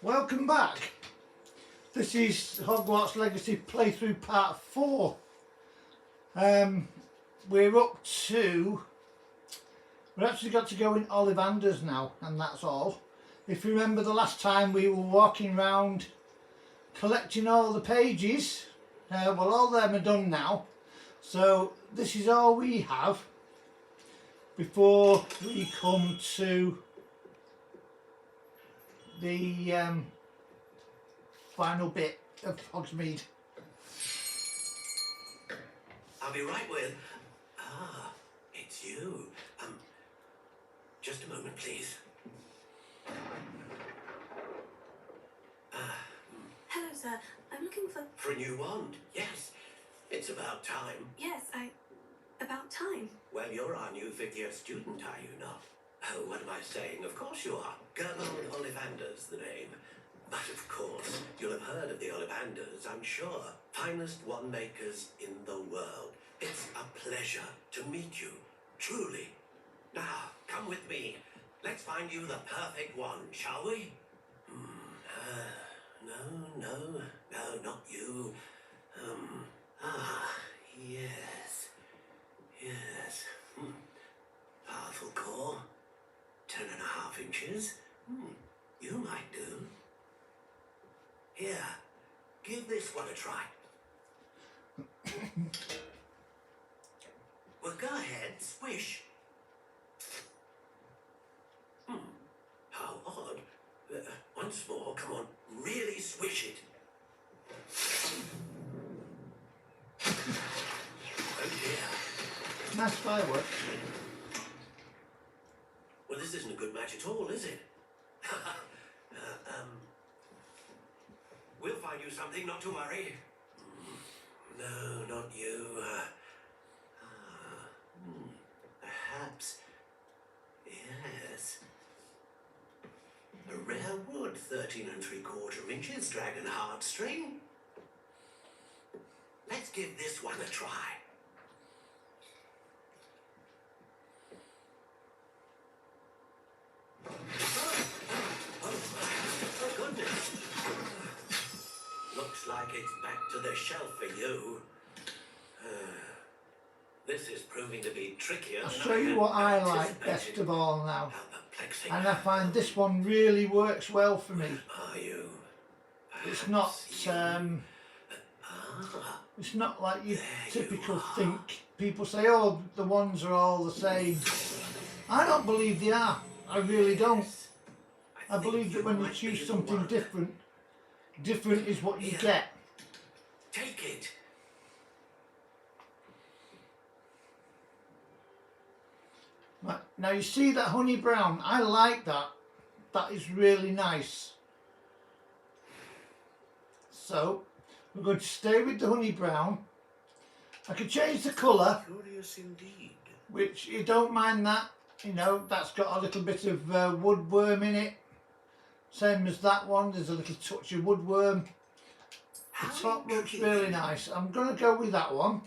Welcome back. This is Hogwarts Legacy playthrough part 4. We're up to... We've actually got to go in Ollivanders now, and that's all. If you remember the last time we were walking around collecting all the pages, well, all them are done now. So this is all we have before we come to the final bit of Hogsmeade. I'll be right with... Ah, it's you. Just a moment, please. Hello, sir. I'm looking for... For a new wand, yes. It's about time. Yes, about time. Well, you're our new fifth year student, are you not? Oh, what am I saying? Of course you are. Germald Ollivander's the name. But of course, you'll have heard of the Ollivanders, I'm sure. Finest wand makers in the world. It's a pleasure to meet you, truly. Now, come with me. Let's find you the perfect wand, shall we? No, not you. Yes. Powerful core. 10.5 inches. You might do. Here, give this one a try. Well, go ahead, swish. How odd. Once more, come on, really swish it. Oh dear. Nice fireworks. Well, this isn't a good match at all, is it? We'll find you something, not to worry. No, not you. Perhaps. Yes. A rare wood, 13 3/4 inches, dragon heartstring. Let's give this one a try. Oh, goodness. Looks like it's back to the shelf for you. This is proving to be trickier. I'll show you what I like best of all now. Perplexing. And I find this one really works well for me. Are you? It's not it's not like your typical think. People say, oh, the ones are all the same. I don't believe they are. I really don't. I believe that when you choose something different, different is what you get. Take it. Right, now you see that honey brown? I like that. That is really nice. So, we're going to stay with the honey brown. I could change the colour. Curious indeed. Which, you don't mind that. You know, that's got a little bit of woodworm in it. Same as that one, there's a little touch of woodworm. The top looks really nice. I'm going to go with that one.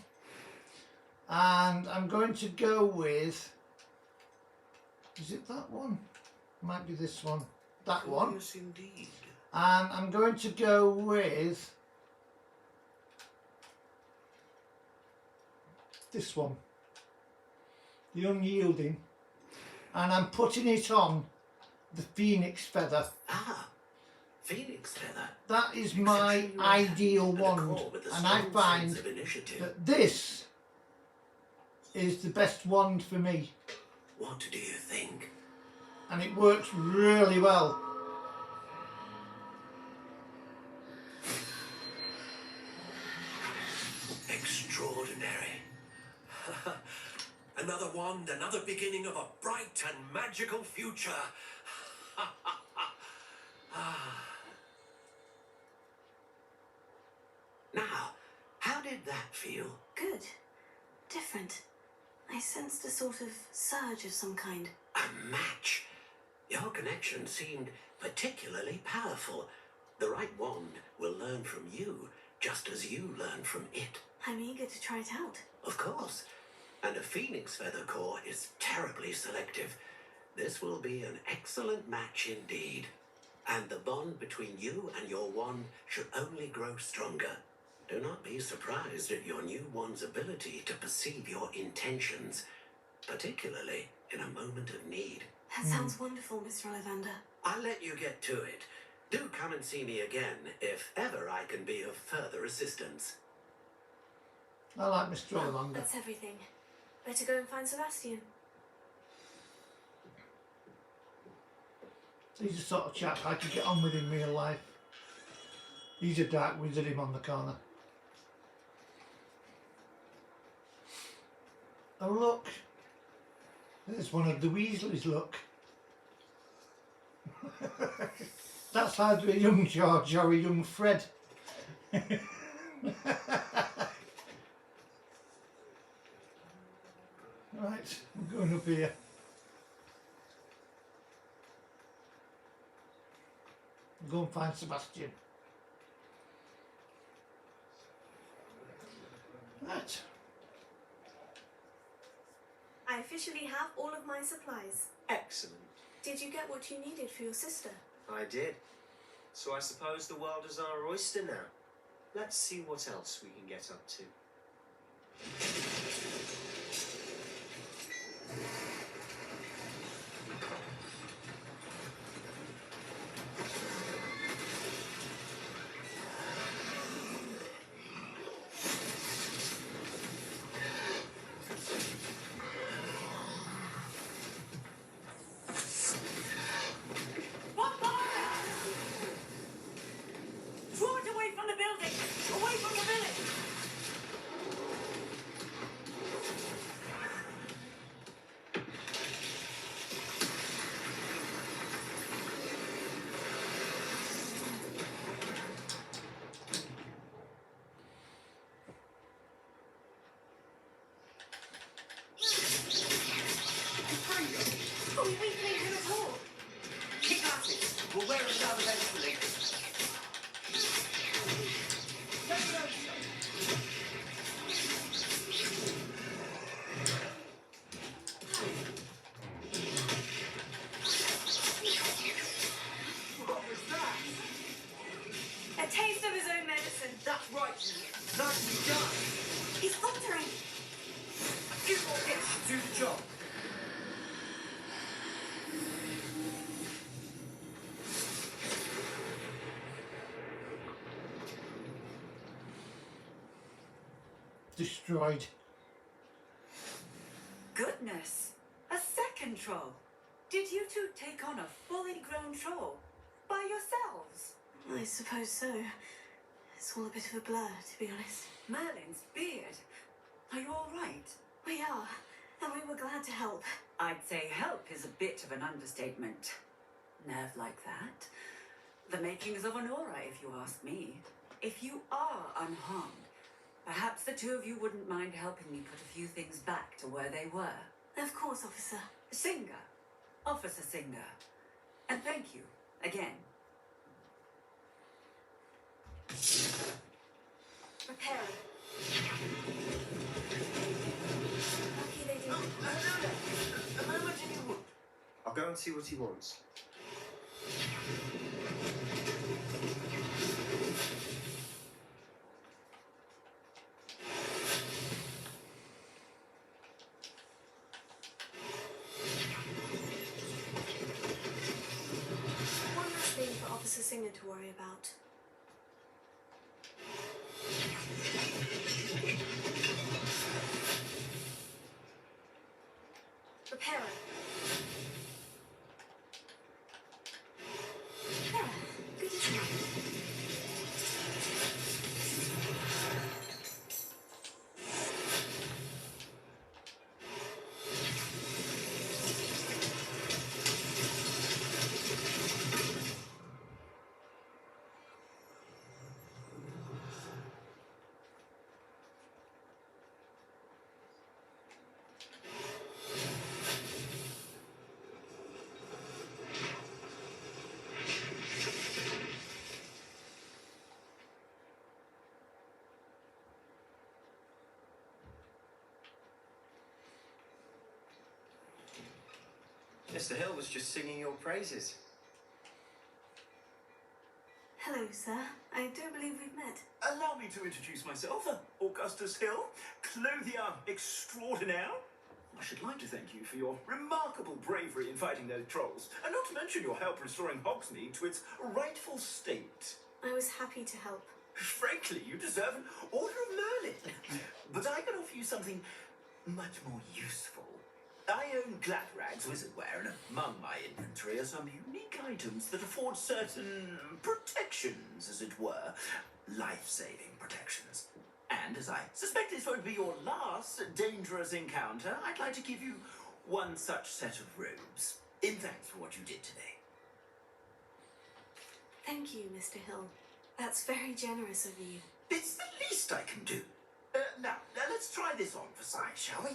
And I'm going to go with... Is it that one? Might be this one. That one. Curious indeed. And I'm going to go with... this one. The unyielding. And I'm putting it on the phoenix feather. Ah, phoenix feather. That is my ideal wand, and I find that this is the best wand for me. What do you think? And it works really well. Extraordinary. Another wand, another beginning of a bright and magical future. Now, how did that feel? Good. Different. I sensed a sort of surge of some kind. A match. Your connection seemed particularly powerful. The right wand will learn from you, just as you learn from it. I'm eager to try it out. Of course. And a phoenix feather core is terribly selective. This will be an excellent match indeed. and the bond between you and your wand should only grow stronger. Do not be surprised at your new wand's ability to perceive your intentions, particularly in a moment of need. That sounds wonderful, Mr. Ollivander. I'll let you get to it. Do come and see me again if ever I can be of further assistance. I like Mr. Well, Ollivander. that's everything. Better go and find Sebastian. He's the sort of chap I could get on with in real life. He's a dark wizard, him on the corner. Oh look, there's one of the Weasleys, look. That's either a young George or a young Fred. Right, I'm going up here. Go and find Sebastian. Right. I officially have all of my supplies. Excellent. Did you get what you needed for your sister? I did. So I suppose the world is our oyster now. Let's see what else we can get up to. Are we weakening him at all? Keep at it. We'll wear it down eventually. What was that? A taste of his own medicine. That's right. Nicely done. He's faltering. A few more hits to do the job. Destroyed. Goodness! A second troll! Did you two take on a fully grown troll? By yourselves? I suppose so. It's all a bit of a blur, to be honest. Merlin's beard! Are you alright? We are, and we were glad to help. I'd say help is a bit of an understatement. Nerve like that? The makings of an aura, if you ask me. If you are unharmed, perhaps the two of you wouldn't mind helping me put a few things back to where they were. Of course, officer. Singer. Officer Singer. And thank you, again. Repairing. Lucky they didn't. A moment if you would. I'll go and see what he wants. One last thing for Officer Singer to worry about. Repairing. There. Good as new. Mr. Hill was just singing your praises. Hello, sir. I do believe we've met. Allow me to introduce myself, Augustus Hill, clothier extraordinaire. I should like to thank you for your remarkable bravery in fighting those trolls, and not to mention your help restoring Hogsmeade to its rightful state. I was happy to help. Frankly, you deserve an Order of Merlin. But I can offer you something much more useful. I own Gladrag's wizardware, and among my inventory are some unique items that afford certain protections, as it were. Life-saving protections. And as I suspect this won't be your last dangerous encounter, I'd like to give you one such set of robes, in thanks for what you did today. Thank you, Mr. Hill. That's very generous of you. It's the least I can do. Now, let's try this on for size, shall we?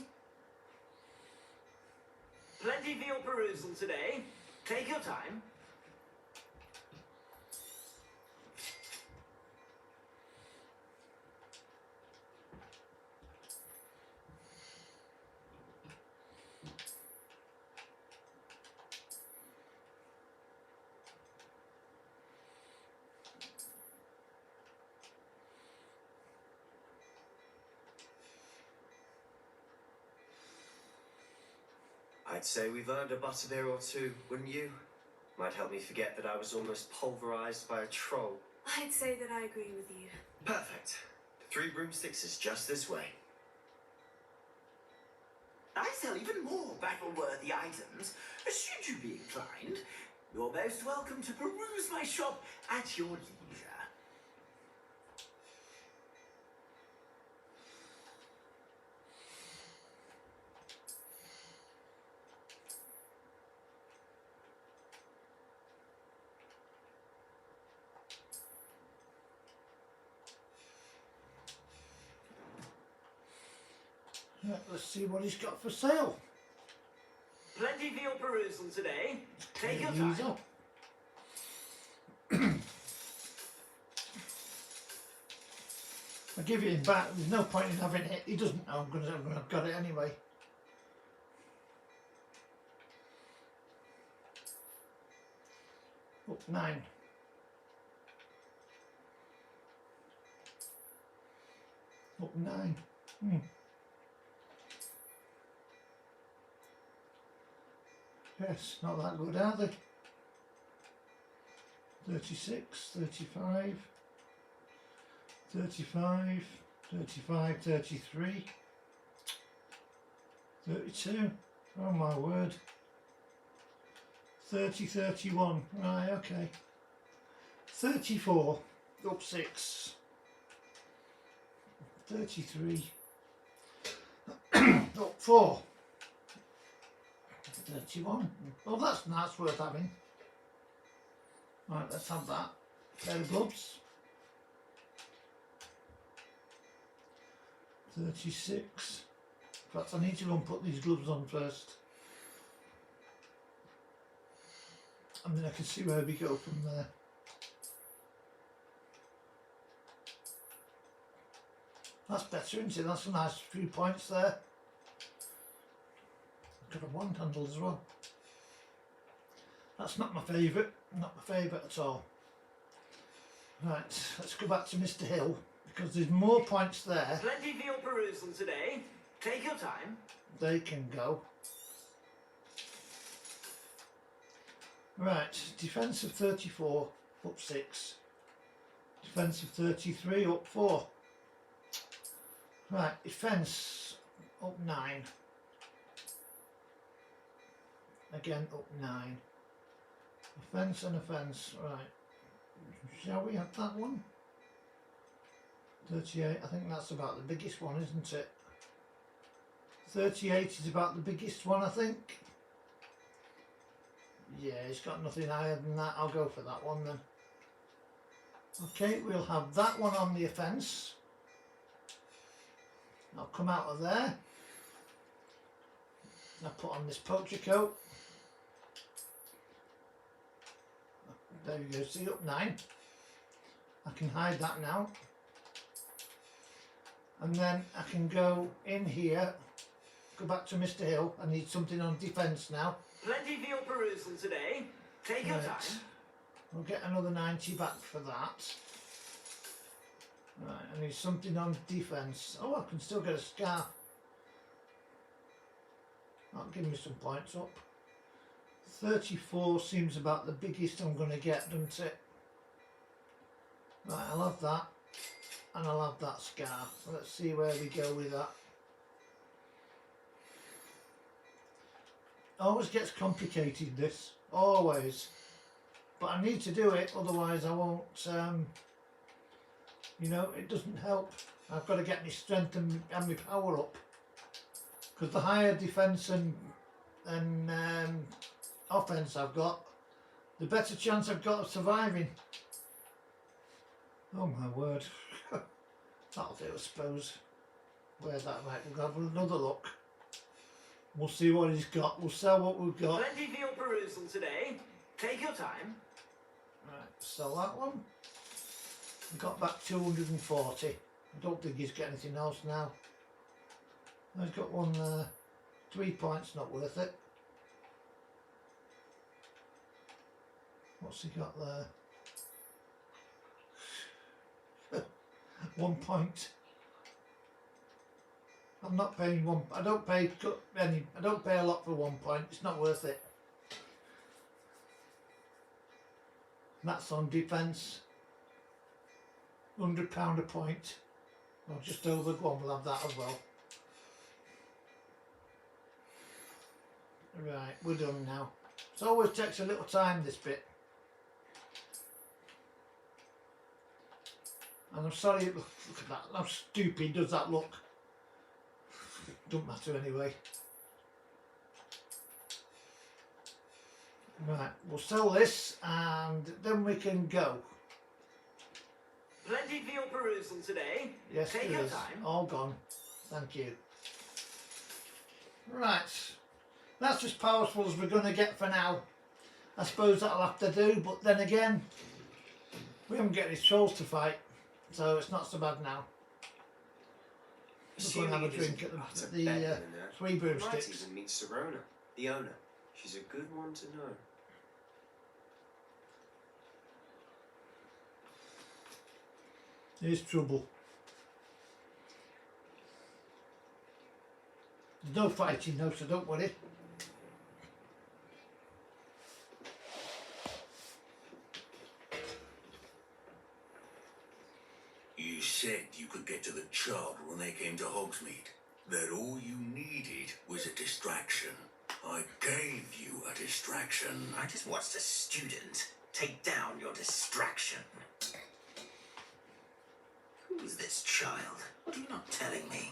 Plenty for your perusal today. Take your time. I'd say we've earned a butterbeer or two, wouldn't you? Might help me forget that I was almost pulverized by a troll. I'd say that I agree with you. Perfect. 3 broomsticks is just this way. I sell even more battle-worthy items. Should you be inclined, you're most welcome to peruse my shop at your leisure. Yeah, let's see what he's got for sale. Plenty for your perusal today. Take your These time. up. I give it him back. There's no point in having it. He doesn't know I've got it anyway. Up 9. Up 9. Yes, not that good, are they? 36, 35, 35, 35, 33, 32. Oh my word. 30, 31. Right, okay. 34, up 6. 33, up 4. 31. Oh, that's worth having. Right, let's have that. Pair of gloves. 36. In fact, I need to go and put these gloves on first. And then I can see where we go from there. That's better, isn't it? That's a nice few points there. Got a wand handle as well. That's not my favourite. Not my favourite at all. Right, let's go back to Mr. Hill because there's more points there. Plenty for your perusal today. Take your time. They can go. Right, defence of 34 up 6. Defence of 33 up 4. Right, defence up 9. Again up 9. Offence and offence, right. Shall we have that one? 38, I think that's about the biggest one, isn't it? 38 is about the biggest one, I think. Yeah, it's got nothing higher than that. I'll go for that one then. Okay, we'll have that one on the offence. I'll come out of there. I'll put on this poacher coat. There we go, see, up 9. I can hide that now. And then I can go in here, go back to Mr. Hill. I need something on defence now. Plenty for your perusal today. Take your time. I'll get another 90 back for that. Right, I need something on defence. Oh, I can still get a scarf. That'll give me some points up. 34 seems about the biggest I'm going to get, doesn't it? Right, I'll have that. And I'll have that scarf. Let's see where we go with that. Always gets complicated, this. Always. But I need to do it, otherwise I won't, you know, it doesn't help. I've got to get my strength and my power up. Because the higher defence and offence I've got, the better chance I've got of surviving. Oh my word. That'll do, I suppose. Where's that right? We'll have another look. We'll see what he's got. We'll sell what we've got. Plenty for your perusal today. Take your time. Right, sell that one. I got back 240. I don't think he's got anything else now. I've got one there. 3 points, not worth it. What's he got there? 1 point. I'm not paying one. I don't pay any. I don't pay a lot for 1 point. It's not worth it. And that's on defence. £100 a point. Or just over one. We'll have that as well. Right, we're done now. It always takes a little time, this bit. And I'm sorry, look at that, how stupid does that look? Don't matter anyway. Right, we'll sell this and then we can go. Plenty for your perusal today. Yes, Take it your is. time. All gone. Thank you. Right, that's as powerful as we're going to get for now. I suppose that'll have to do, but then again, we haven't got any trolls to fight. So it's not so bad now. We're going to have a drink at the Three Might Broomsticks. even meet Serona, the owner. She's a good one to know. Here's trouble. There's no fighting though, so don't worry. You said you could get to the child when they came to Hogsmeade. That all you needed was a distraction. I gave you a distraction. I just watched a student take down your distraction. Who's this child? What are you not telling me?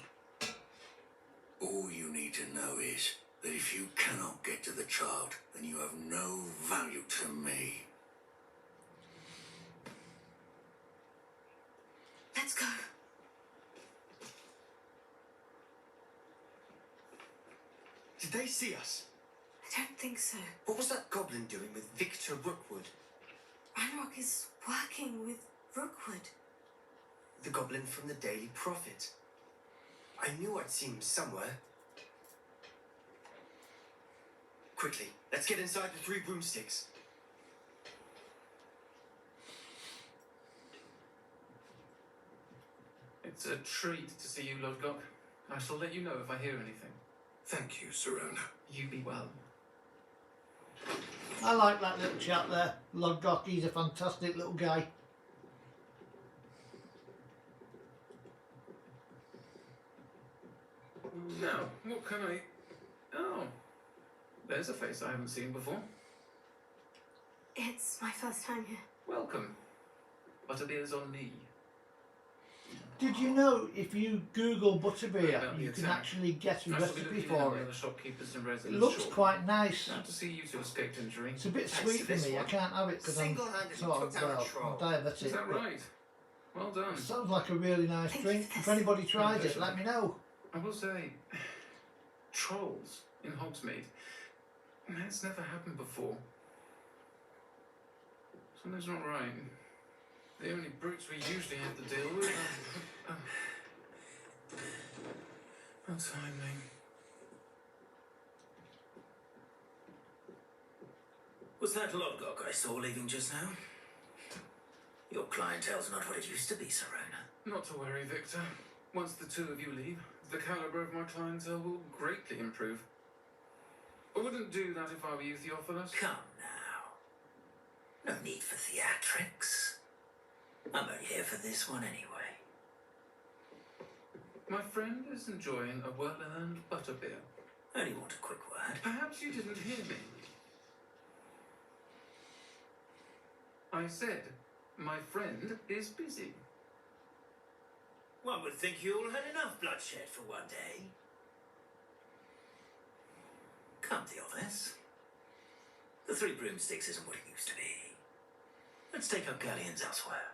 All you need to know is that if you cannot get to the child, then you have no value to me. Let's go. Did they see us? I don't think so. What was that goblin doing with Victor Rookwood? Ranrock is working with Rookwood. The goblin from the Daily Prophet. I knew I'd seen him somewhere. Quickly, let's get inside the Three Broomsticks. It's a treat to see you, Lodgok. I shall let you know if I hear anything. Thank you, Serona. You be well. I like that little chap there, Lodgok. He's a fantastic little guy. Now, what can I... Oh, there's a face I haven't seen before. It's my first time here. Welcome. Butterbeer's on me. Did you know if you Google butterbeer, About the you can attack. actually get a I shall be recipe looking in for on it? the shopkeepers and It residents looks shortly. quite nice. Glad to see you two escaped injury. It's a bit Thanks sweet to for this me. I one. can't have it because I'm Single-handedly sort of took down a troll. diabetic. Is that but right? Well done. it sounds like a really nice Thank you drink. for If this. anybody tries it, Pleasure. let me know. I will say, trolls in Hogsmeade. That's never happened before. Something's not right. The only brutes we usually have to deal with are... How timely. Was that Lodgok I saw leaving just now? Your clientele's not what it used to be, Serona. Not to worry, Victor. Once the two of you leave, the caliber of my clientele will greatly improve. I wouldn't do that if I were you, Theophilus. Come now. No need for theatrics. I'm only here for this one anyway. My friend is enjoying a well-earned butterbeer. Only want a quick word. Perhaps you didn't hear me. I said, my friend is busy. One would think you all had enough bloodshed for one day. Come, Theophilus. The Three Broomsticks isn't what it used to be. Let's take up galleons elsewhere.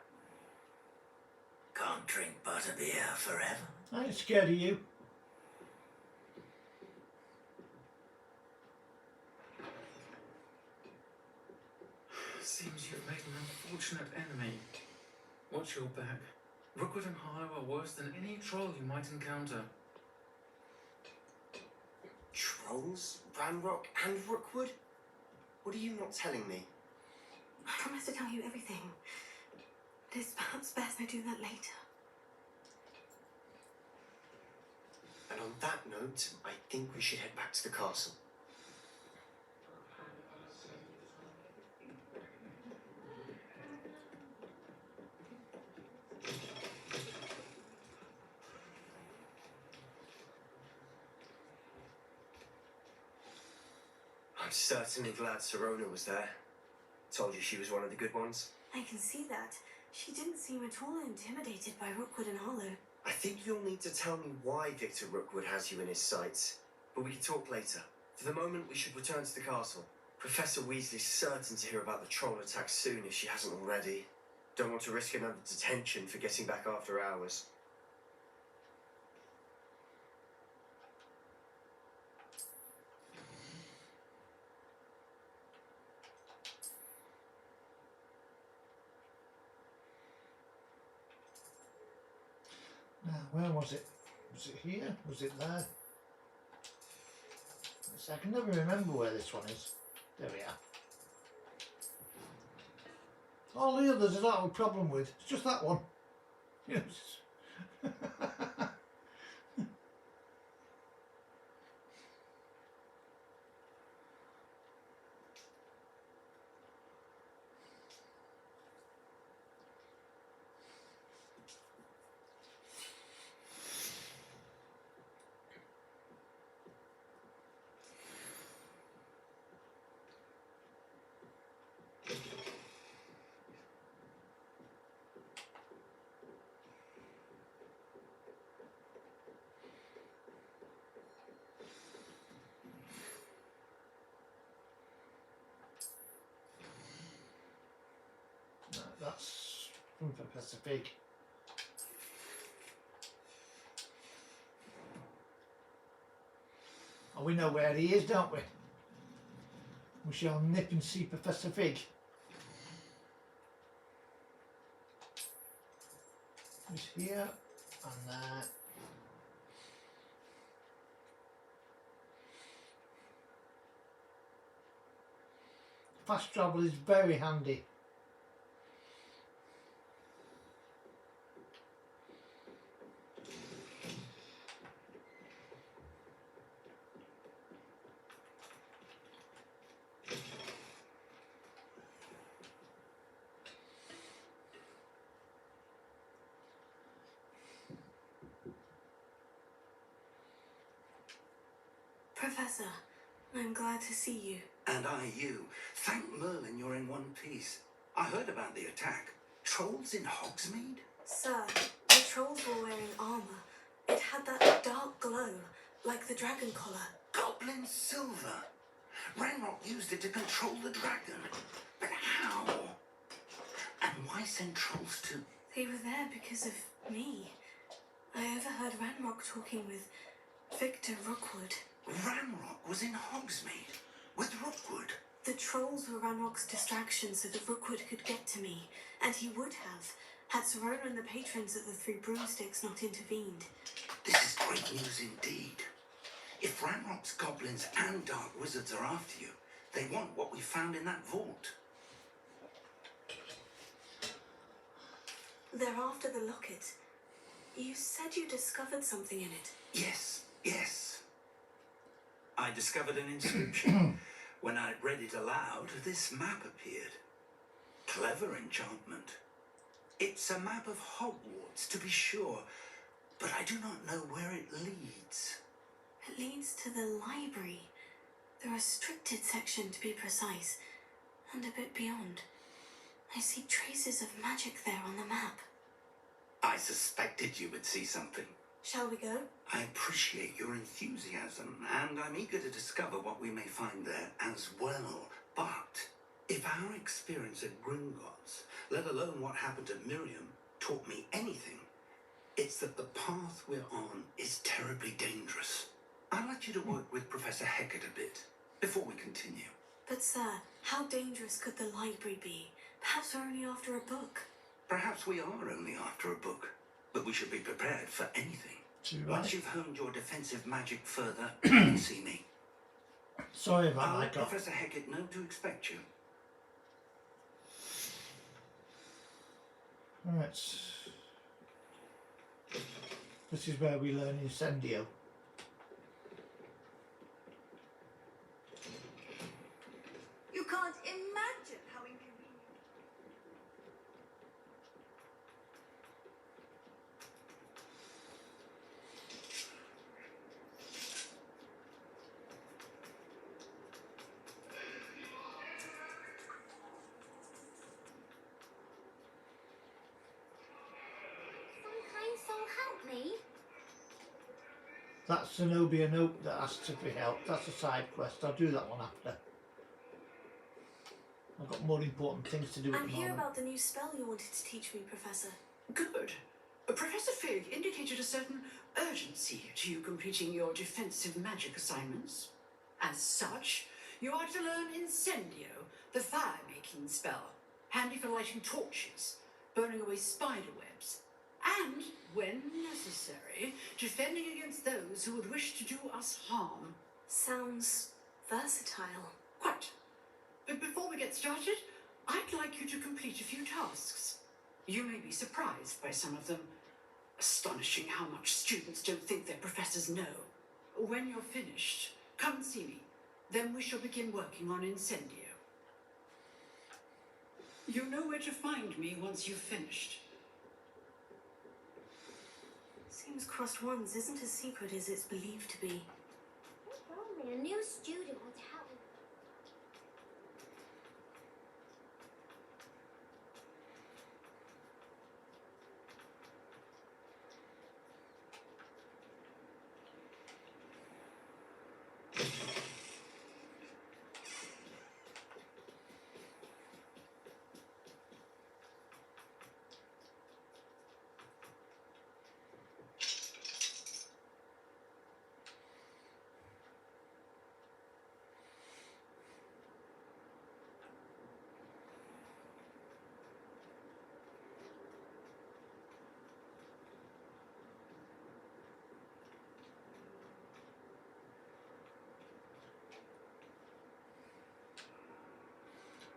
Can't drink butterbeer forever. I ain't scared of you. Seems you've made an unfortunate enemy. Watch your back. Rookwood and Hollow are worse than any troll you might encounter. Trolls? Ranrock and Rookwood? What are you not telling me? I promise to tell you everything. It is perhaps best I do that later. And on that note, I think we should head back to the castle. I'm certainly glad Serona was there. Told you she was one of the good ones. I can see that. She didn't seem at all intimidated by Rookwood and Hollow. I think you'll need to tell me why Victor Rookwood has you in his sights, but we can talk later. For the moment, we should return to the castle. Professor Weasley's certain to hear about the troll attack soon if she hasn't already. Don't want to risk another detention for getting back after hours. Now, where was it? Was it here? Was it there? I can never remember where this one is. There we are. All the others I don't have a problem with. It's just that one. Yes. That's from Professor Fig. Oh, we know where he is, don't we? We shall nip and see Professor Fig. He's here and there. Fast travel is very handy. Professor, I'm glad to see you. And I you. Thank Merlin you're in one piece. I heard about the attack. Trolls in Hogsmeade? Sir, the trolls were wearing armour. It had that dark glow, like the dragon collar. Goblin silver. Ranrock used it to control the dragon. But how? And why send trolls to... They were there because of me. I overheard Ranrock talking with Victor Rookwood. Ranrock was in Hogsmeade with Rookwood. The trolls were Ranrock's distraction so that Rookwood could get to me, and he would have, had Serona and the patrons at the Three Broomsticks not intervened. This is great news indeed. If Ranrock's goblins and dark wizards are after you, they want what we found in that vault. They're after the locket. You said you discovered something in it. Yes, yes. I discovered an inscription. When I read it aloud, this map appeared. Clever enchantment. It's a map of Hogwarts, to be sure, but I do not know where it leads. It leads to the library. The restricted section, to be precise, and a bit beyond. I see traces of magic there on the map. I suspected you would see something. Shall we go? I appreciate your enthusiasm, and I'm eager to discover what we may find there as well. But if our experience at Gringotts, let alone what happened to Miriam, taught me anything, it's that the path we're on is terribly dangerous. I'd like you to work with Professor Hecat a bit before we continue. But sir, how dangerous could the library be? Perhaps we're only after a book. Perhaps we are only after a book, but we should be prepared for anything. Once you've honed your defensive magic further, you can see me. Sorry about I'll that, let Professor Hecat know to expect you. Right. This is where we learn incendio. You can't imagine how inconvenient. Some kind soul help me. That's Zenobia Nope that asks if we help. That's a side quest. I'll do that one after. I've got more important things to do at I'm the here moment. about the new spell you wanted to teach me, Professor. Good. Professor Fig indicated a certain urgency to you completing your defensive magic assignments. As such, you are to learn Incendio, the fire-making spell, handy for lighting torches, burning away spider webs, and, when necessary, defending against those who would wish to do us harm. Sounds versatile. Quite. But before we get started, I'd like you to complete a few tasks. You may be surprised by some of them. Astonishing how much students don't think their professors know. When you're finished, come and see me. Then we shall begin working on Incendio. You know where to find me once you've finished. Seems crossed ones isn't as secret as it's believed to be. If only a new student would help me.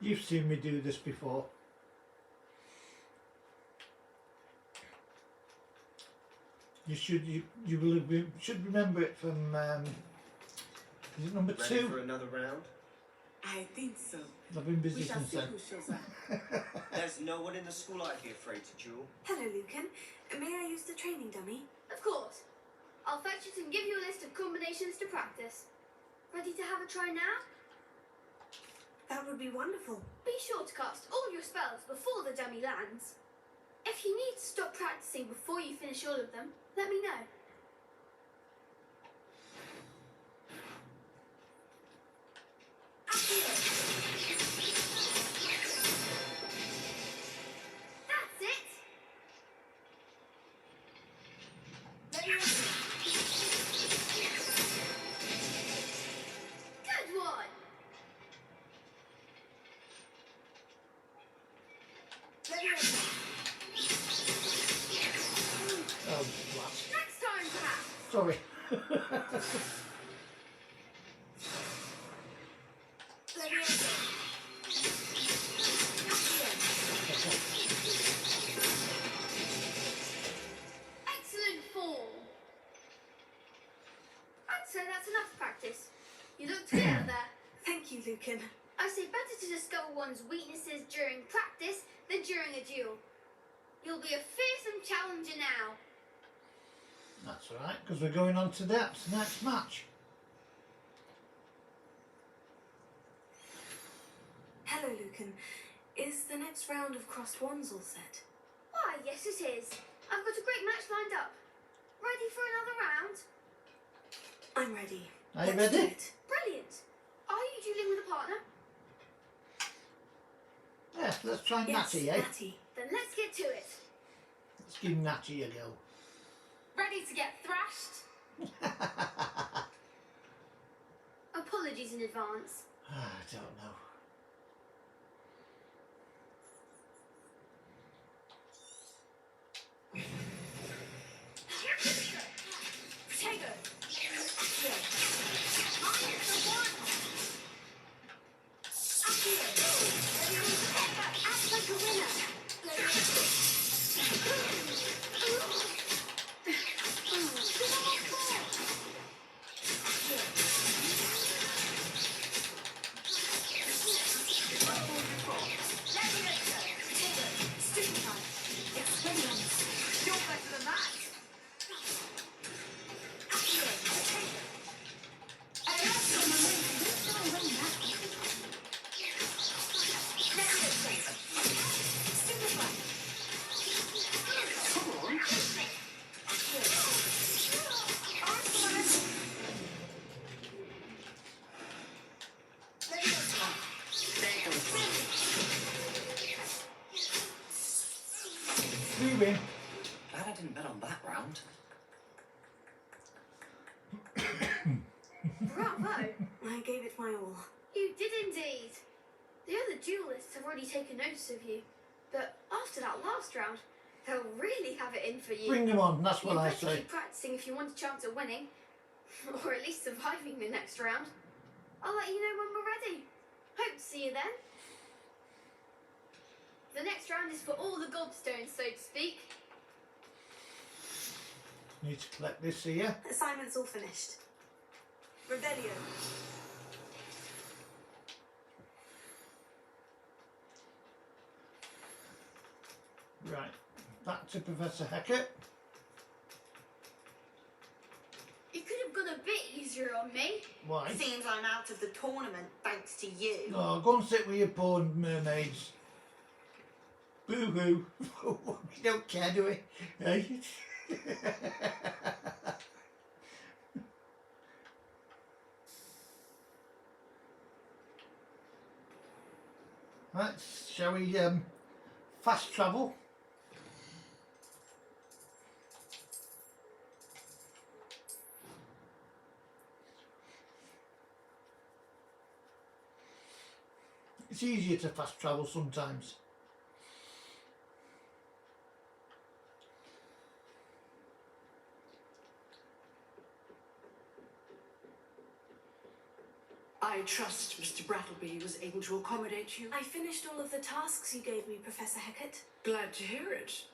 You've seen me do this before. You will have should remember it from is it number Ready 2? for another round? I think so. I've been busy We shall since see then. who shows up. There's no one in the school I'd be afraid to duel. Hello, Lucan. May I use the training dummy? Of course. I'll fetch it and give you a list of combinations to practice. Ready to have a try now? That would be wonderful. Be sure to cast all your spells before the dummy lands. If you need to stop practicing before you finish all of them, let me know. That's it! Let me know. Good one! Let me know. Oh, blast. Next time, perhaps. Sorry. Let me know. That's the end. Lucan. I say better to discover one's weaknesses during practice than during a duel. You'll be a fearsome challenger now. That's all right, because we're going on to that next match. Hello, Lucan. Is the next round of crossed wands all set? Why, yes it is. I've got a great match lined up. Ready for another round? I'm ready. Are you Let's do ready? it. Brilliant. Are you dueling with a partner? Yes, let's try Yes, Natty, eh? Natty. Then let's get to it. Let's give Natty a go. Ready to get thrashed? Apologies in advance. I don't know. Potato. Act like a winner. You're better than that. We win. Glad I didn't bet on that round. Bravo. I gave it my all. You did indeed. The other duelists have already taken notice of you. But after that last round, they'll really have it in for you. Bring them on, that's what You I better say. keep practicing if you want a chance at winning. Or at least surviving the next round. I'll let you know when we're ready. Hope to see you then. The next round is for all the gobstones, so to speak. Need to collect this here. Assignment's all finished. Revelio. Right, back to Professor Heckett. You could have gone a bit easier on me. Why? Seems I'm out of the tournament thanks to you. Oh, go and sit with your poor mermaids. Boo-hoo. We don't care, do we? Eh? Right, shall we fast travel? It's easier to fast travel sometimes. I trust Mr. Brattleby was able to accommodate you. I finished all of the tasks you gave me, Professor Heckett. Glad to hear it.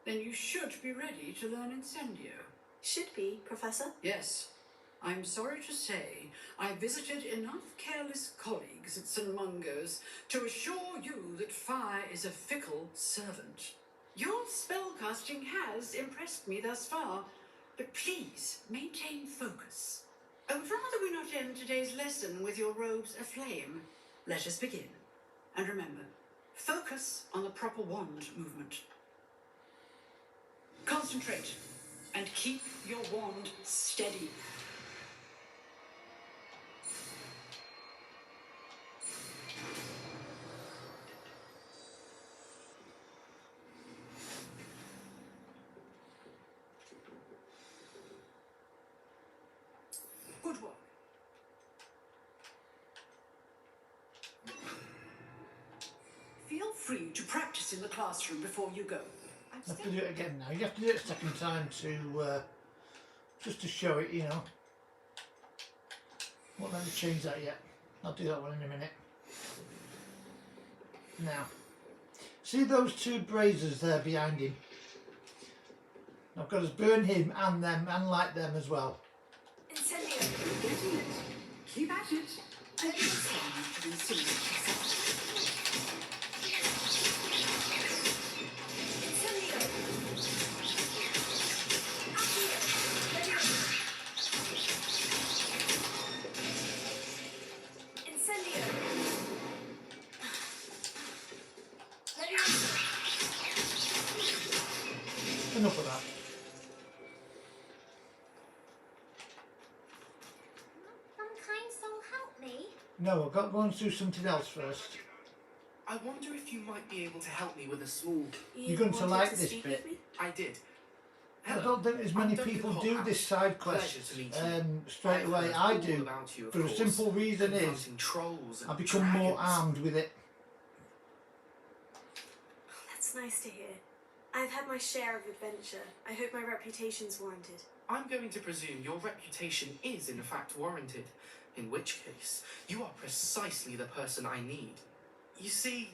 Then you should be ready to learn incendio. Should be, Professor. Yes. I'm sorry to say I visited enough careless colleagues at St. Mungo's to assure you that fire is a fickle servant. Your spellcasting has impressed me thus far, but please maintain focus. I would rather we not end today's lesson with your robes aflame. Let us begin. And remember, focus on the proper wand movement. Concentrate and keep your wand steady. Good work. Feel free to practice in the classroom before you go. You have to do it again now. You have to do it a second time to just to show it, you know. Won't let me change that yet. I'll do that one in a minute. Now, see those two braziers there behind him? I've got to burn him and them and light them as well. Incendio. Getting it. Keep at it. Anyone saying you should insinuate yourself? Incendio! Accio! Incendio! Leviosa! Enough of that. Some kind soul help me. No, I've got to go and do something else first. I wonder if you might be able to help me with a small... You're going to wanted like this speak bit. with me? I did. I don't think as many people do this side quest straight away. I do. For the simple reason is I become more armed with it. That's nice to hear. I've had my share of adventure. I hope my reputation's warranted. I'm going to presume your reputation is in fact warranted, in which case you are precisely the person I need. You see,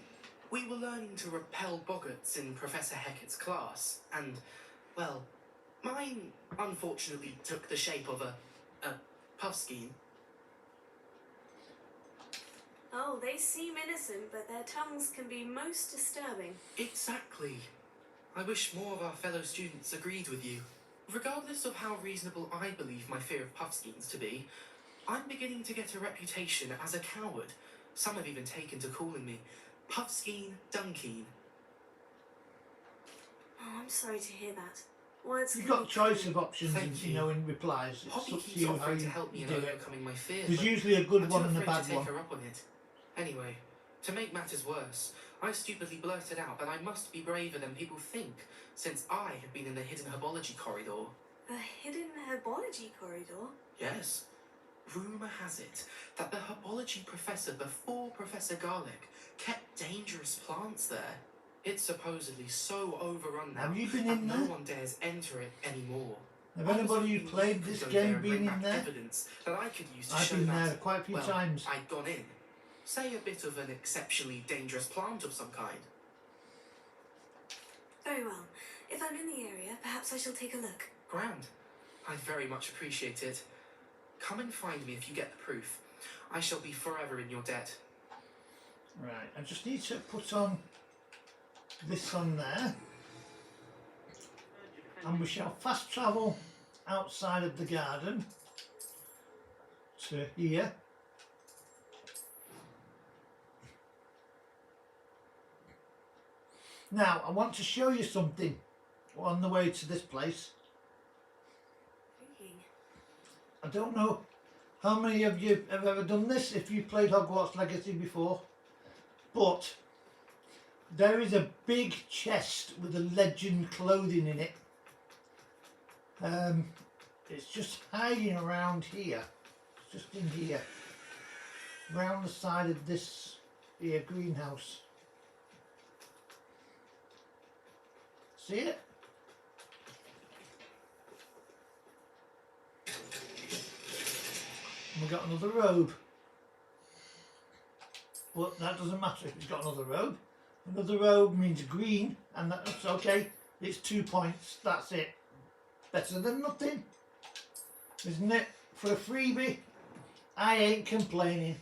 we were learning to repel boggarts in Professor Hecat's class, and, well, mine unfortunately took the shape of a puffskein. Oh, they seem innocent, but their tongues can be most disturbing. Exactly. I wish more of our fellow students agreed with you. Regardless of how reasonable I believe my fear of puffskeins to be, I'm beginning to get a reputation as a coward. Some have even taken to calling me Puffskeen Dunkeen. Oh, I'm sorry to hear that. Words You've can got be choice cruel. of options, Thank you know, in replies. It's Poppy up to keeps you how offering you to help me in do it. overcoming my fear. There's but usually a good I'm one too and a afraid bad to take one. her up on it. Anyway, to make matters worse, I stupidly blurted out that I must be braver than people think, since I have been in the hidden herbology corridor. The hidden herbology corridor? Yes. Rumour has it that the herbology professor before Professor Garlic kept dangerous plants there. It's supposedly so overrun now Have you been that in no there? one dares enter it anymore. Have I was anybody who hoping played you could this go game there and been bring in back there? evidence that I could use to I've show been that, there quite a few well, times. I'd gone in. Say a bit of an exceptionally dangerous plant of some kind. Very well. If I'm in the area, perhaps I shall take a look. Grand. I'd very much appreciate it. Come and find me if you get the proof. I shall be forever in your debt. Right, I just need to put on this on there. And we shall fast travel outside of the garden to here. Now, I want to show you something on the way to this place. Intriguing. I don't know how many of you have ever done this, if you've played Hogwarts Legacy before, but there is a big chest with a legend clothing in it. It's just hiding around here, it's just in here, around the side of this here greenhouse. See it? And we've got another robe. But that doesn't matter if it's got another robe. Another robe means green, and that's okay. It's 2 points, that's it. Better than nothing, isn't it? For a freebie, I ain't complaining.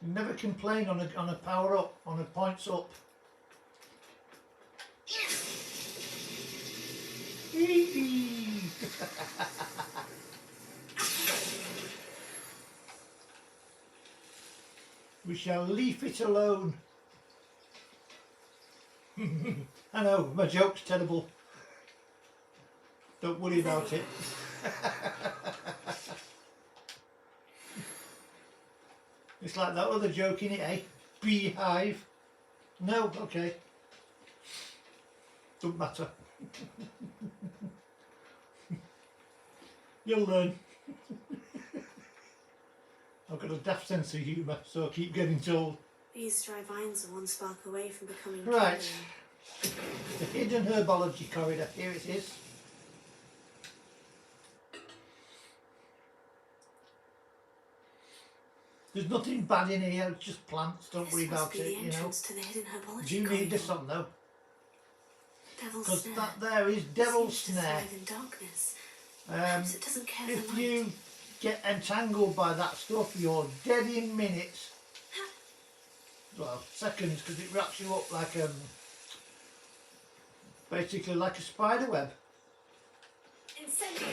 You never complain on a power up, on a points up. We shall leave it alone. I know, my joke's terrible. Don't worry about it. It's like that other joke in it, eh? Beehive. No, okay. Don't matter. You'll learn. I've got a daft sense of humour, so I keep getting told. These dry vines are one spark away from becoming Right. true. The hidden herbology corridor. Here it is. There's nothing bad in here, it's just plants, don't worry This must about be it, the you know. entrance to the hidden herbology Do you need corridor. this on though? Devil's Because snare. that there is Devil's Seems to Snare. thrive in darkness. Perhaps it doesn't care for If light. you get entangled by that stuff, you're dead in minutes. Well, seconds, because it wraps you up like basically like a spider web. Incendio.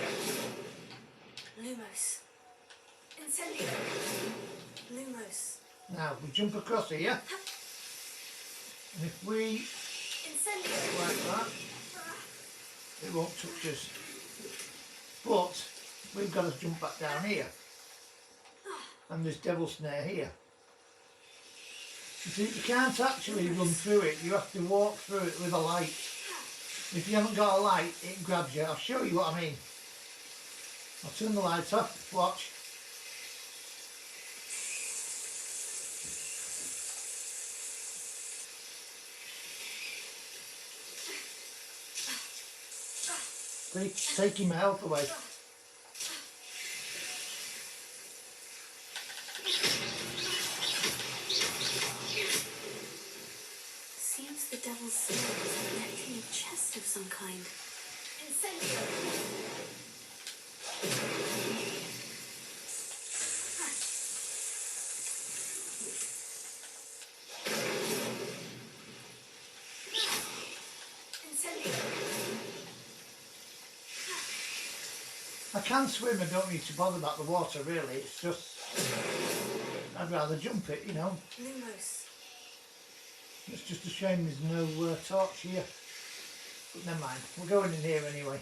Lumos. Incendio. Lumos. Now, we jump across here, and if we Incendio. like that, it won't touch us. But we've got to jump back down here, and there's devil snare here. You see, you can't actually run through it, you have to walk through it with a light. If you haven't got a light, it grabs you. I'll show you what I mean. I'll turn the lights off, watch. See, taking my health away. Seems the devil's snare is connecting a chest of some kind. Incendio. Incendio. I can swim, I don't need to bother about the water really, it's just, I'd rather jump it, you know. Lumos. It's just a shame there's no torch here. But never mind, we're going in here anyway.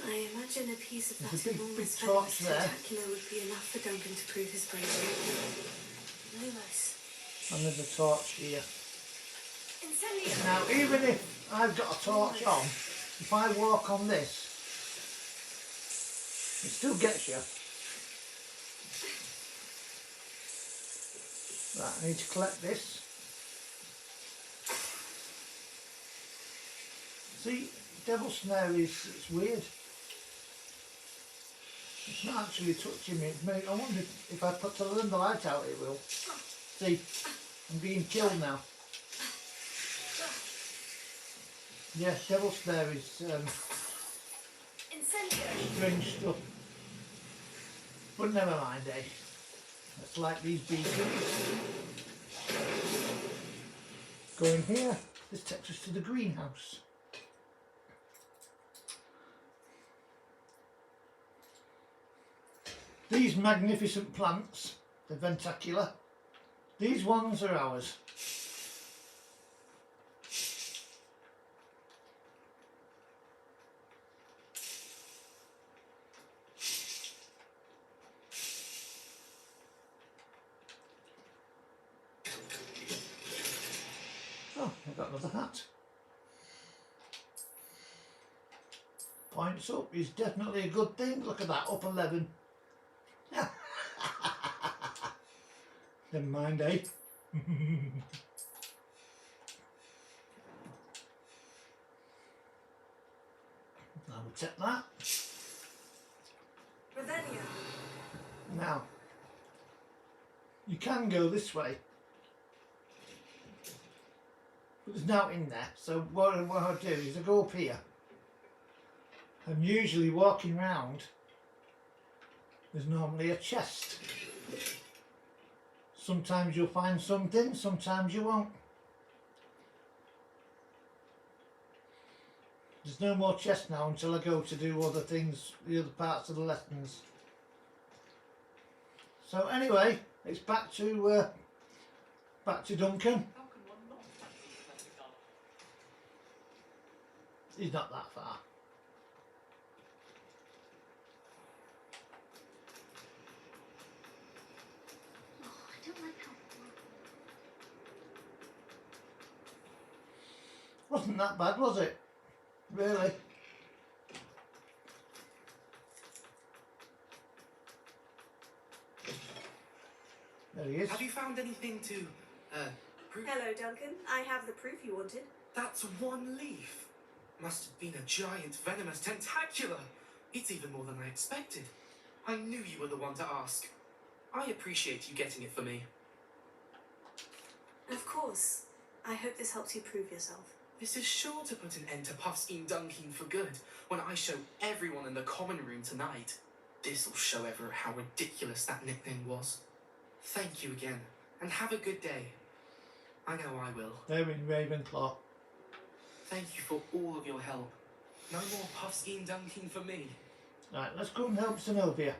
I imagine a piece of There's that a big enormous torch venomous there. tentacular would be enough for Duncan to prove his bravery. Lumos. And there's a torch here. Incendio. Now, even if I've got a torch on, if I walk on this, it still gets you. Right, I need to collect this. See, devil snare is, it's weird. It's not actually touching me, it's me. I wonder if I turn the light out it will. See, I'm being killed now. Yeah, devil snare is Incendio. strange stuff. But never mind, eh? Let's light these beacons. Go in here. This takes us to the greenhouse. These magnificent plants, the ventacular, these ones are ours. Oh, I've got another hat. Points up is definitely a good thing. Look at that, up 11. Never mind, eh? Now we'll take that. Revelio. Now, you can go this way. But there's no in there, so what I do is I go up here. I'm usually walking round. There's normally a chest. Sometimes you'll find something, sometimes you won't. There's no more chest now until I go to do other things, the other parts of the lessons. So anyway, it's back to Duncan. He's not that far. I don't like how. Wasn't that bad, was it? Really? There he is. Have you found anything to, prove? Hello, Duncan. I have the proof you wanted. That's one leaf. Must have been a giant venomous tentacular. It's even more than I expected. I knew you were the one to ask. I appreciate you getting it for me. Of course. I hope this helps you prove yourself. This is sure to put an end to Puff's dunking for good when I show everyone in the common room tonight. This'll show everyone how ridiculous that nickname was. Thank you again, and have a good day. I know I will. They're in Ravenclaw. Thank you for all of your help. No more Puff's dunking for me. Right, let's go and help Zenobia.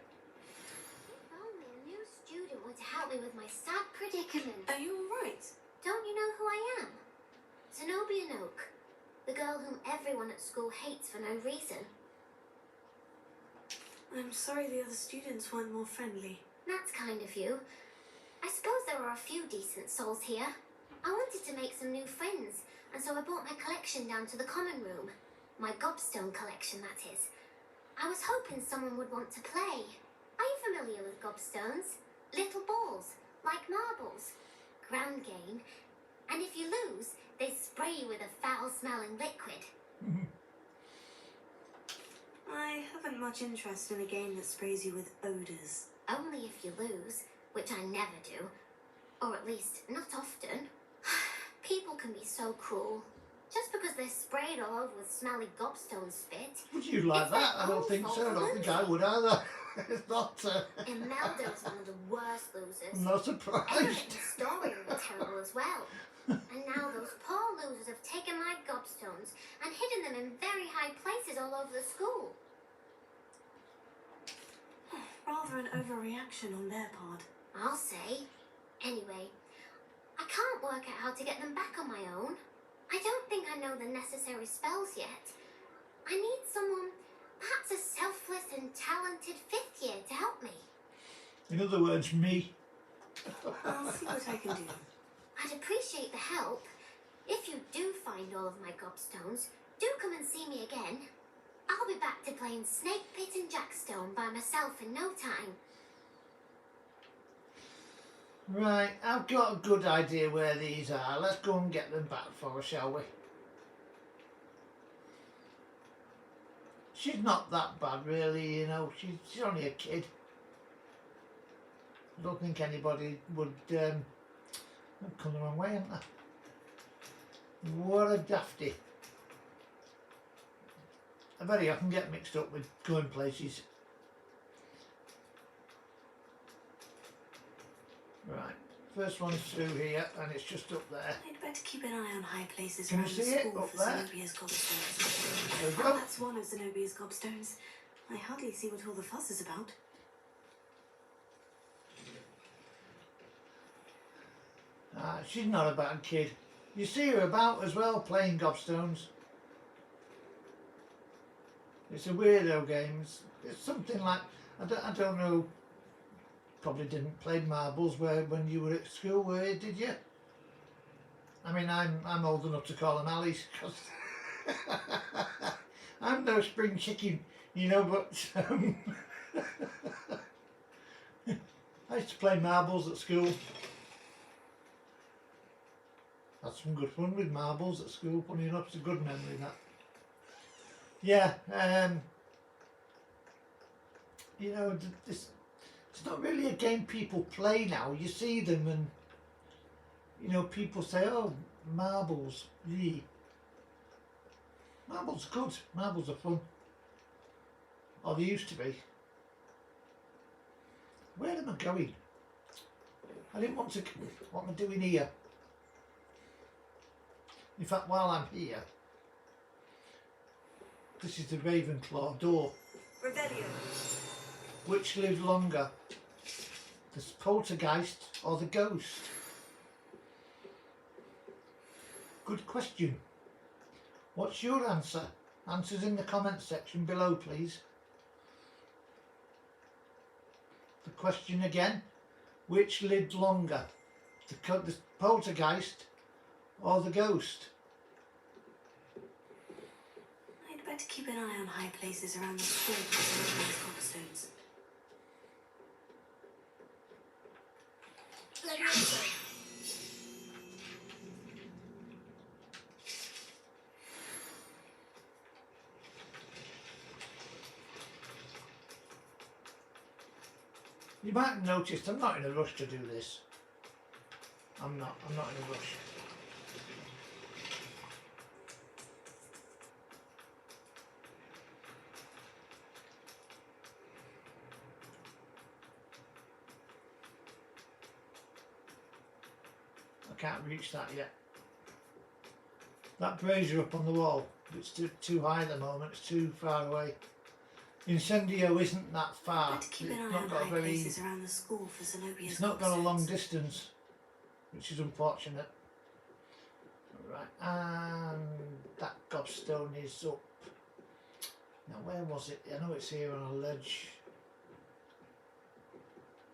If only a new student were to help me with my sad predicament. Are you alright? Don't you know who I am? Zenobia Noak, the girl whom everyone at school hates for no reason. I'm sorry the other students weren't more friendly. That's kind of you. I suppose there are a few decent souls here. I wanted to make some new friends, and so I brought my collection down to the common room. My gobstone collection, that is. I was hoping someone would want to play. Are you familiar with gobstones? Little balls, like marbles. Ground game. And if you lose, they spray you with a foul-smelling liquid. I haven't much interest in a game that sprays you with odours. Only if you lose, which I never do. Or at least, not often. People can be so cruel. Just because they're sprayed all over with smelly gobstone spit. Would you like It's that? their I don't own think so. I fault, don't think isn't I it? would either. It's not. Imelda's one of the worst losers. I'm not surprised. Eric and Story are terrible as well. And now those poor losers have taken my gobstones and hidden them in very high places all over the school. Rather an overreaction on their part. I'll say. Anyway, I can't work out how to get them back on my own. I don't think I know the necessary spells yet. I need someone, perhaps a selfless and talented fifth year to help me. In other words, me. I'll see what I can do. I'd appreciate the help. If you do find all of my gobstones, do come and see me again. I'll be back to playing Snake Pit and Jackstone by myself in no time. Right, I've got a good idea where these are. Let's go and get them back for her, shall we? She's not that bad, really, you know. She's only a kid. I don't think anybody would come the wrong way, haven't they? What a dafty. I very often get mixed up with going places. Right, first one's through here and it's just up there. I'd better keep an eye on high places Can you around the see it school up for there? Zenobia's gobstones. There we Oh, go. that's one of Zenobia's gobstones. I hardly see what all the fuss is about. She's not a bad kid. You see her about as well, playing gobstones. It's a weirdo game. It's something like, I don't know, probably didn't play marbles when you were at school, did you? I mean, I'm old enough to call them alleys, because I'm no spring chicken, you know, but I used to play marbles at school. Had some good fun with marbles at school, funny enough. It's a good memory, that. Yeah, you know, it's not really a game people play now. You see them and, you know, people say, oh, marbles, yeah. Marbles are good, marbles are fun. Or they used to be. Where am I going? I didn't want to, what am I doing here? In fact, while I'm here, this is the Ravenclaw door. Rebellion. Which lived longer, the poltergeist or the ghost? Good question. What's your answer? Answers in the comments section below, please. The question again, which lived longer, the poltergeist or the ghost? I'd better keep an eye on high places around the school for Zenobia's gobstones. You might have noticed I'm not in a rush to do this. I'm not in a rush. can't reach that yet. That brazier up on the wall, it's too high at the moment, it's too far away. Incendio isn't that far. Better keep It's an eye not on got a high very, places around the school for Zenobia's it's not got a long gobstones. distance, which is unfortunate. Right, and that gobstone is up. Now where was it? I know it's here on a ledge.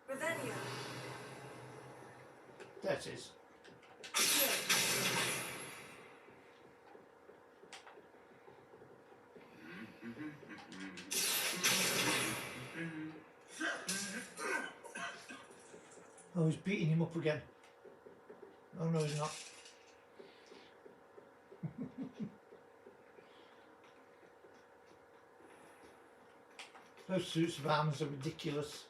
Revelio. There it is. Oh, he's beating him up again. Oh no, he's not. Those suits of arms are ridiculous.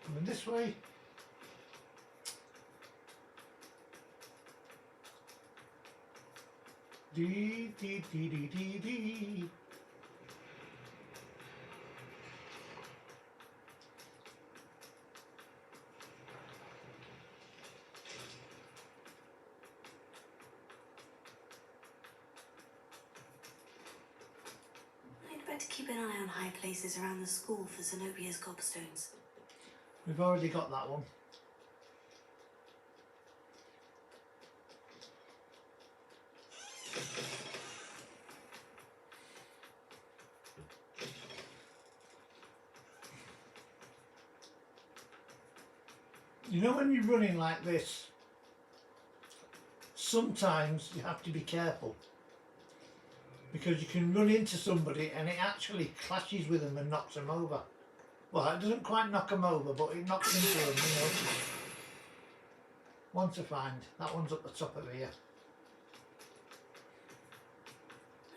Coming this way. Dee dee dee dee dee dee. I'd better keep an eye on high places around the school for Zenobia's gobstones. We've already got that one. You know when you're running like this, sometimes you have to be careful because you can run into somebody and it actually clashes with them and knocks them over. Well, it doesn't quite knock them over, but it knocks into them, you know. One to find. That one's up the top of here.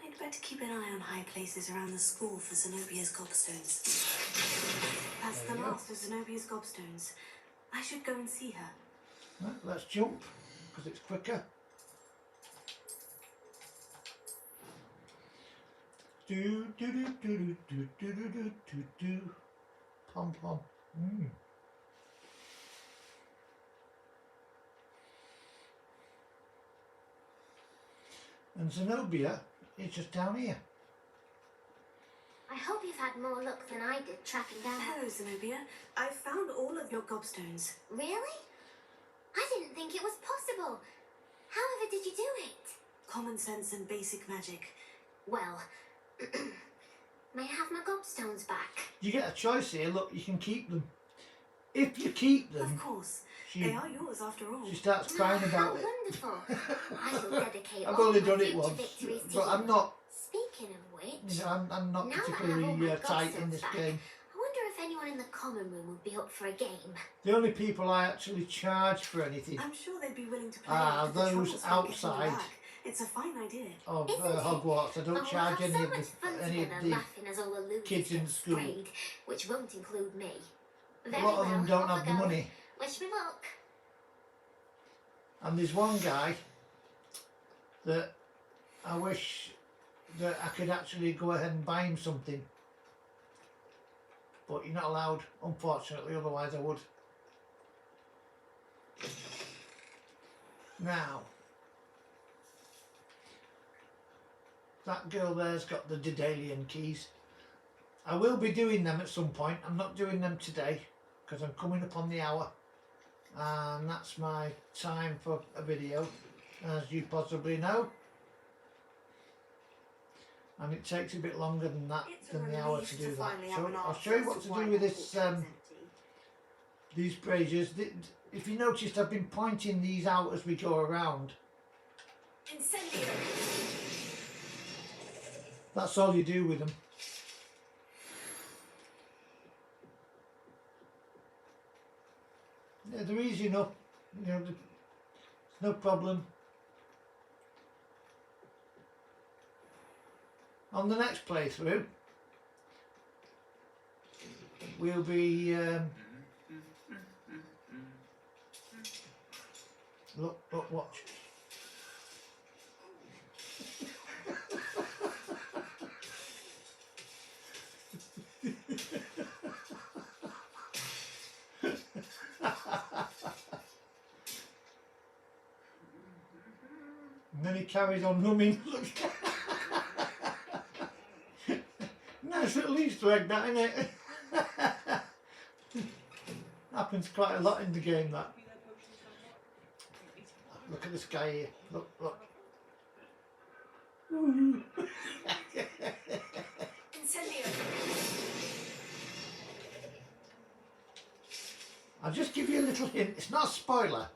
I'd better keep an eye on high places around the school for Zenobia's gobstones. That's There the we go. last of Zenobia's gobstones. I should go and see her. Right, let's jump because it's quicker. Do do do do do do do do do do. Pom pom. And Zenobia is just down here. I hope you've had more luck than I did tracking down. Hello, Zenobia. I've found all of your gobstones. Really? I didn't think it was possible. However did you do it? Common sense and basic magic. Well, may I have my gobstones back? You get a choice here. Look, you can keep them. If you keep them, Of course. she, They are yours after all. she starts crying about it. How wonderful. I shall dedicate I've all only my done it future once, victories to but you. I'm not. Speaking of which, You know, I'm not now that I have all particularly my tight in gobstones this back, game. I wonder if anyone in the common room would be up for a game. The only people I actually charge for anything I'm sure they'd be willing to play Ah, after the those trolls from getting outside. you back. It's a fine idea. of Isn't it? Hogwarts, I Oh, don't we'll charge have any so of much fun any of together the. laughing as all the losers kids in get school. sprayed, which won't include me. A Very lot of them well, don't off have I the go. money, Wish me luck. and there's one guy that I wish that I could actually go ahead and buy him something, but you're not allowed, unfortunately. Otherwise, I would. Now, that girl there's got the Daedalian keys. I will be doing them at some point. I'm not doing them today because I'm coming up on the hour, and that's my time for a video, as you possibly know. And it takes a bit longer than that, than the hour to do that. So I'll show you what to do with this. These braziers. If you noticed, I've been pointing these out as we go around. Incendio! That's all you do with them. Yeah, they're easy enough. You know, there's no problem. On the next playthrough, we'll be look, watch. And then he carries on humming. Nice little Easter egg, that, isn't it? Happens quite a lot in the game, that. Look at this guy here. Look, look. Incendio. I'll just give you a little hint. It's not a spoiler.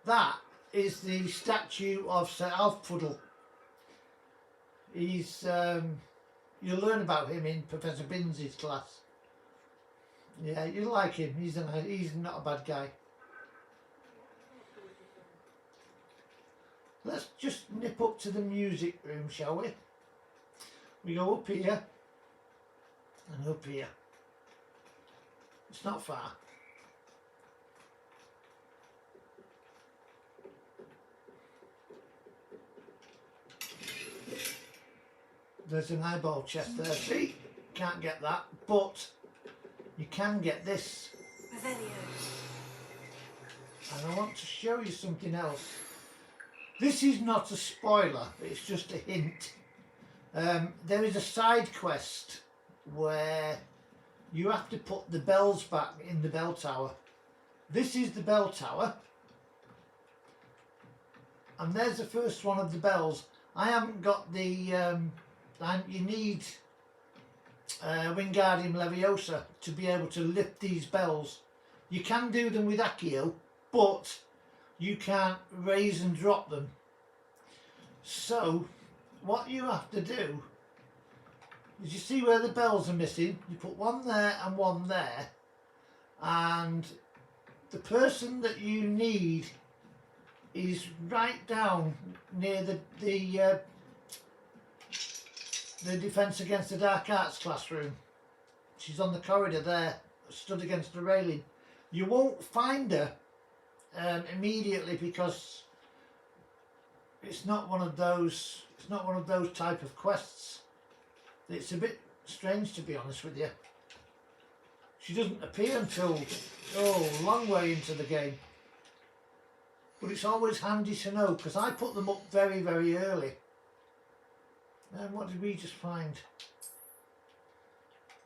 That is the statue of Sir Alfpuddle. He's you'll learn about him in Professor Binns' class. Yeah, you like him. He's not a bad guy. Let's just nip up to the music room, shall we? We go up here and up here. It's not far. There's an eyeball chest there, see? Can't get that, but you can get this. And I want to show you something else. This is not a spoiler, it's just a hint. There is a side quest where you have to put the bells back in the bell tower. This is the bell tower. And there's the first one of the bells. I haven't got the... you need Wingardium Leviosa to be able to lift these bells. You can do them with Accio, but you can't raise and drop them. So what you have to do is, you see where the bells are missing, you put one there and one there, and the person that you need is right down near the Defence Against the Dark Arts classroom. She's on the corridor there, stood against the railing. You won't find her immediately, because it's not one of those. It's not one of those type of quests. It's a bit strange, to be honest with you. She doesn't appear until a long way into the game. But it's always handy to know, because I put them up very, very early. And what did we just find?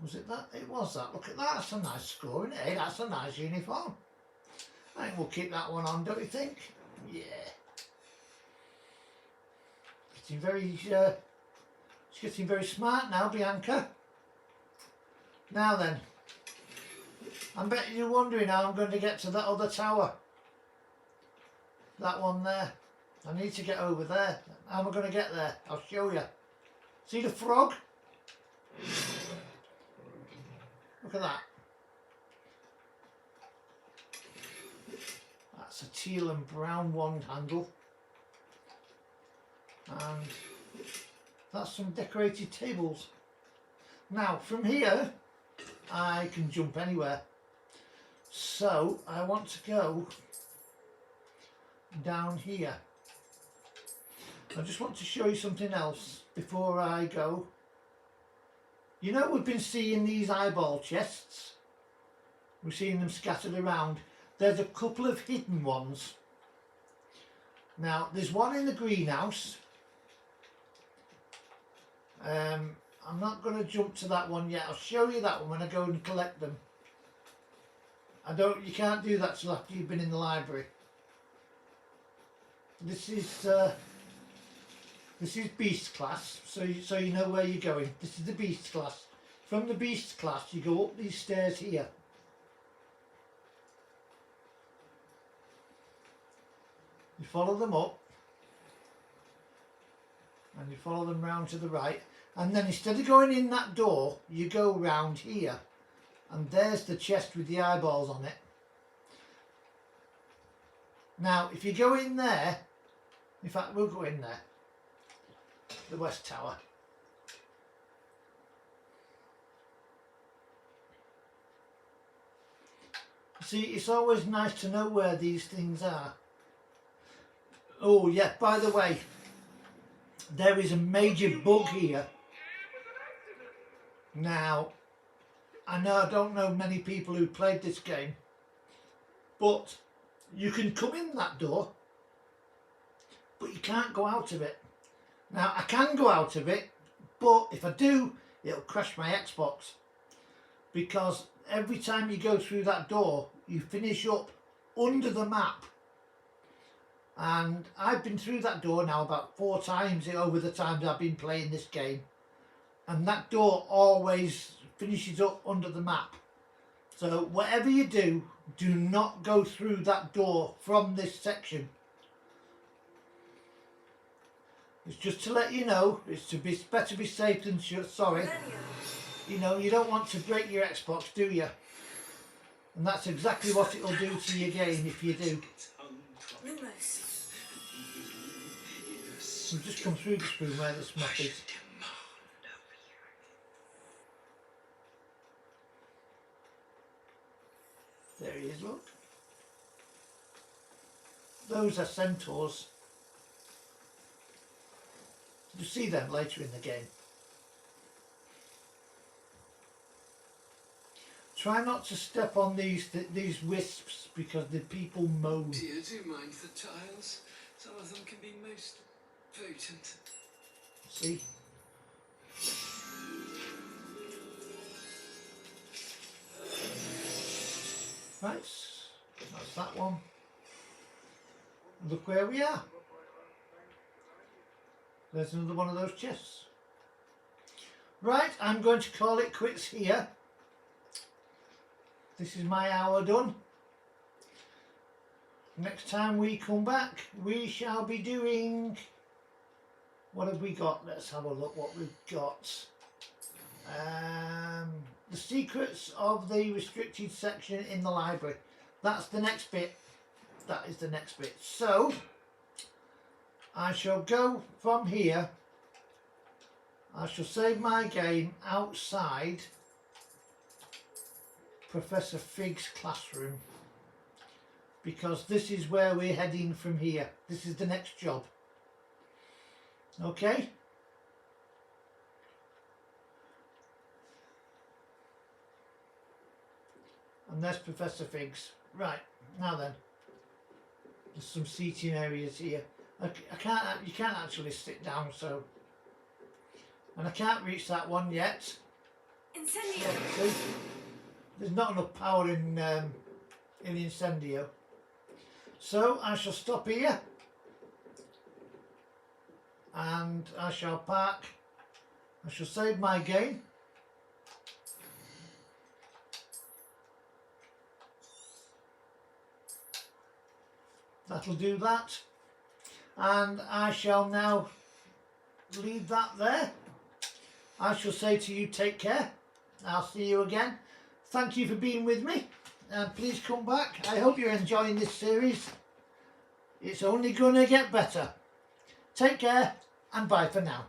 Was it that? It was that. Look at that. That's a nice score, isn't it? That's a nice uniform. I think we'll keep that one on, don't you think? Yeah. Getting very, she's getting very smart now, Bianca. Now then, I bet you're wondering how I'm going to get to that other tower. That one there. I need to get over there. How am I going to get there? I'll show you. See the frog? Look at that. That's a teal and brown wand handle. And that's some decorated tables. Now from here I can jump anywhere. So I want to go down here. I just want to show you something else before I go. You know, we've been seeing these eyeball chests. We're seeing them scattered around. There's a couple of hidden ones. Now, there's one in the greenhouse. I'm not going to jump to that one yet. I'll show you that one when I go and collect them. You can't do that till after you've been in the library. This is Beast class, so you know where you're going. This is the Beast class. From the Beast class, you go up these stairs here. You follow them up, and you follow them round to the right, and then instead of going in that door, you go round here, and there's the chest with the eyeballs on it. Now, if you go in there, in fact, we'll go in there. The West Tower. See, it's always nice to know where these things are. Oh yeah, by the way, there is a major bug here. Now, I don't know many people who played this game, but you can come in that door but you can't go out of it. Now I can go out of it, but if I do, it'll crash my Xbox, because every time you go through that door you finish up under the map, and I've been through that door now about 4 times over the times I've been playing this game, and that door always finishes up under the map. So whatever you do, do not go through that door from this section. It's just to let you know, it's to be better be safe than sorry. You know, you don't want to break your Xbox, do you? And that's exactly what it'll do to your game if you do. We've just come through this room where this map is. There he is, look. Those are centaurs. You see them later in the game. Try not to step on these wisps, because the people moan. Dear, do mind the tiles. Some of them can be most potent. See? Right, that's that one. Look where we are. There's another one of those chests. Right, I'm going to call it quits here. This is my hour done. Next time we come back, we shall be doing... What have we got? Let's have a look what we've got. The secrets of the restricted section in the library. That's the next bit. That is the next bit. So, I shall go from here. I shall save my game outside Professor Fig's classroom, because this is where we're heading from here. This is the next job. Okay? And there's Professor Fig's. Right, now then. There's some seating areas here. You can't actually sit down, so... And I can't reach that one yet. Incendio! See? There's not enough power in incendio. So I shall stop here. And I shall park. I shall save my game. That'll do that. And I shall now leave that there. I shall say to you, take care. I'll see you again. Thank you for being with me. Please come back. I hope you're enjoying this series. It's only going to get better. Take care and bye for now.